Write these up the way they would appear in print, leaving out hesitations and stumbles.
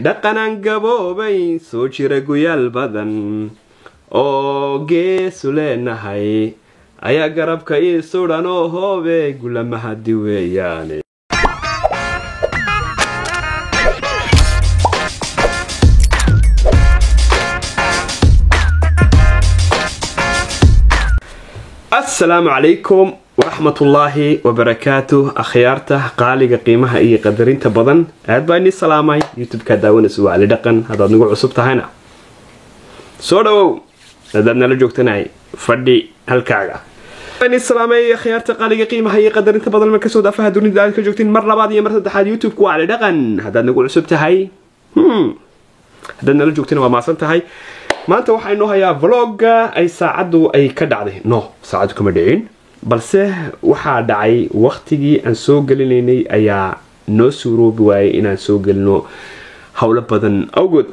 dhaqanan gaboobay soo jira guyaal badan oo geesu leenahay ayaa garabka ii sudan oo hoobe gulamahadi weeyaane. السلام عليكم ورحمة الله وبركاته أخيارته قالي قيمها إيه قدرين تبضن أدباني السلامي يوتيوب كداون سوى على دقن هذا نقول عصبته هنا سورو هذا نلجوك تناي فردي هالكعجة أدباني السلامي أخيارته قالي قيمها إيه قدرين تبضن المكسود أفهدوني ذلك جوكتين مرة بعض مرة تحد يوتيوب كوا على دقن هذا نقول عصبته هاي هذا نلجوك تناي وما صنته هاي maanta waxaynu hayaa vlog ay saacadu ay ka dhacday saacadu kama dhicin balse waxa dhacay waqtigii aan soo galinaynay ayaa noo suuroobi waayay inaan soo galino hawlo badan awgood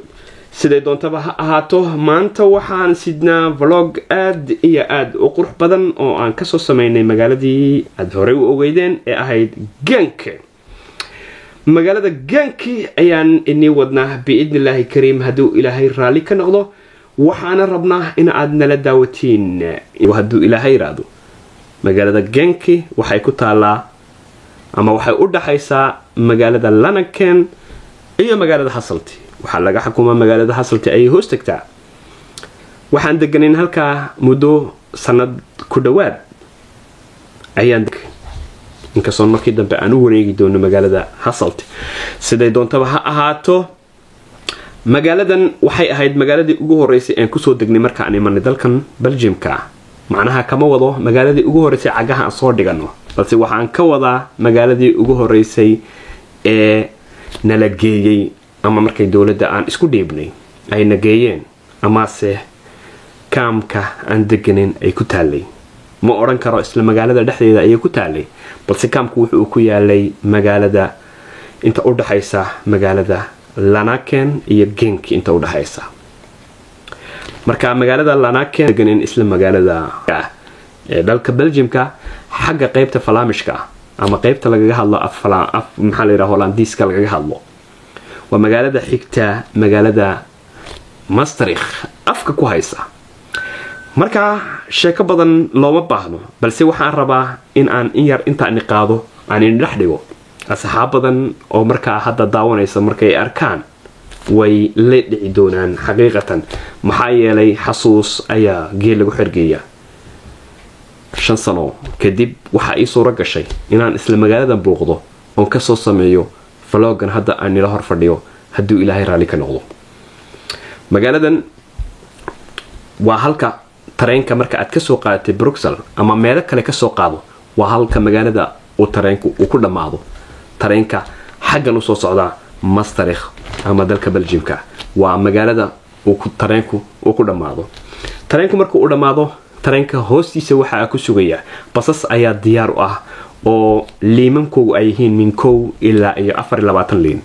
sidee doontaba ha ahaato maanta waxaan sidnaa vlog aad iyo aad u qurux badan oo aan ka soo sameynay magaaladii aad hore u ogeydeen ee ahayd Genk magaalada Genk ayaan inii wadnaa biidnillaahi kariim hadduu ilaahay raali ka noqdo waxaana rabnaa in aad nala daawatiin hadduu ilaahay raado magaalada Genk waxay ku taalaa ama waxay u dhaxaysaa magaalada Lanaken iyo magaalada Hasselt waxa laga xukumaa magaalada Hasselt ay hoos tagtaa waxaan deganin halka muddo sanad ku dhawaad ayaan inkastoo markii dambe aan u wareegi doono magaalada Hasselt sidee doontaba ha ahaato magaaladan waxay ahayd magaaladii ugu horeysay aan ku soo degnay marka aan imanay dalkan Belgiumka macnaha kama wado magaaladii ugu horeysay cagaha aan soo dhigano balse waxaan ka wadaa magaaladii ugu horeysay ee nala geeyay ama markay dawladda aan isku dheebnay ay nageeyeen ama se kaamka aan deganin ay ku taalay ma oran karo isla magaalada dhexdeeda ay ku taalay balse kaamku wuxuu ku yaalay magaalada inta u dhaxaysa magaalada Lanaken iyo Genk inta u dhaxaysa marka magaalada Lanaken deganin isla magaalada ee dalka Belgiumka xagga qaybta Falaamishka ama qaybta laga hadlo af maxaa la yiraahdo Hollandiiska laga hadlo waa magaalada xigta magaalada Maastricht afka ku haysa marka sheeko badan looma baahno balse waxaan rabaa in aan yar inta niqaado aan dhex dhigo asxaab badan oo markaa hadda daawanaysa markay arkaan way leedhici doonaan xaqiiqatan maxaa yeelay xasuus ayaa geel lagu xirgeeyaa 5 sano kadib waxa ay soo ragashay inaan isla magaalada booqdo oo ka soo sameeyo vlogan hadda aan ila hor fadhiyo hadduu ilaahay raali ka noqdo magaaladan waa halka tareenka marka aad ka soo qaadatay Brussels ama meel kale ka soo qaado waa halka magaalada uu tareenku uu ku dhamaado tareenka xaggan u soo socda Maastricht ama dalka Belgiumka waa magaalada uu tareenku uu ku dhamaado tareenku markuu u dhamaado tareenka hoostiisa waxa ku sugaya basas ayaa diyaar u ah oo liimankoodu ay yihiin min 1 ilaa 24 liin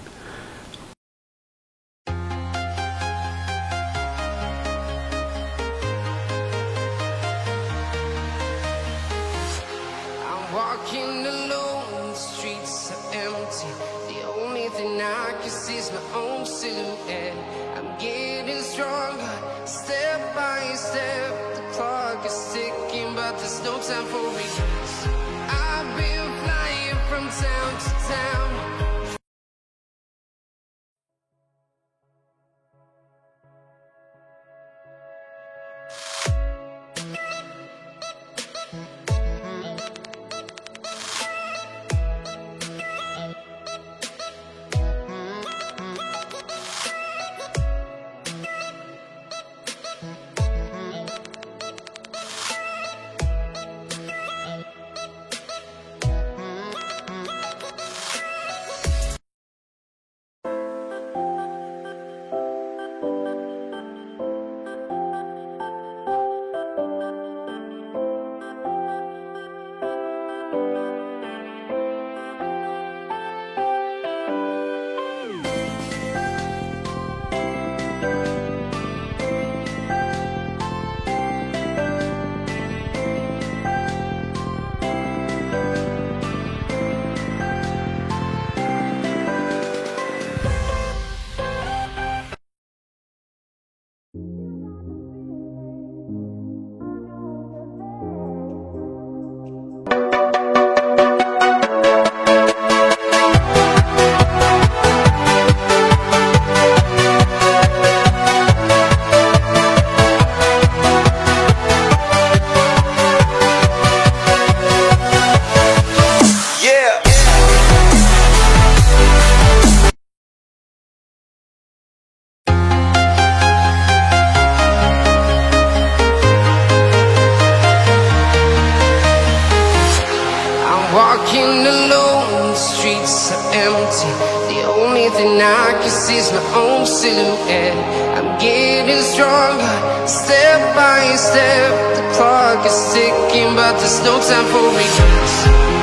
sees my own silhouette. I'm getting stronger, step by step. The clock is ticking, but there's no time for regrets.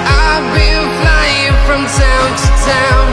I've been flying from town to town,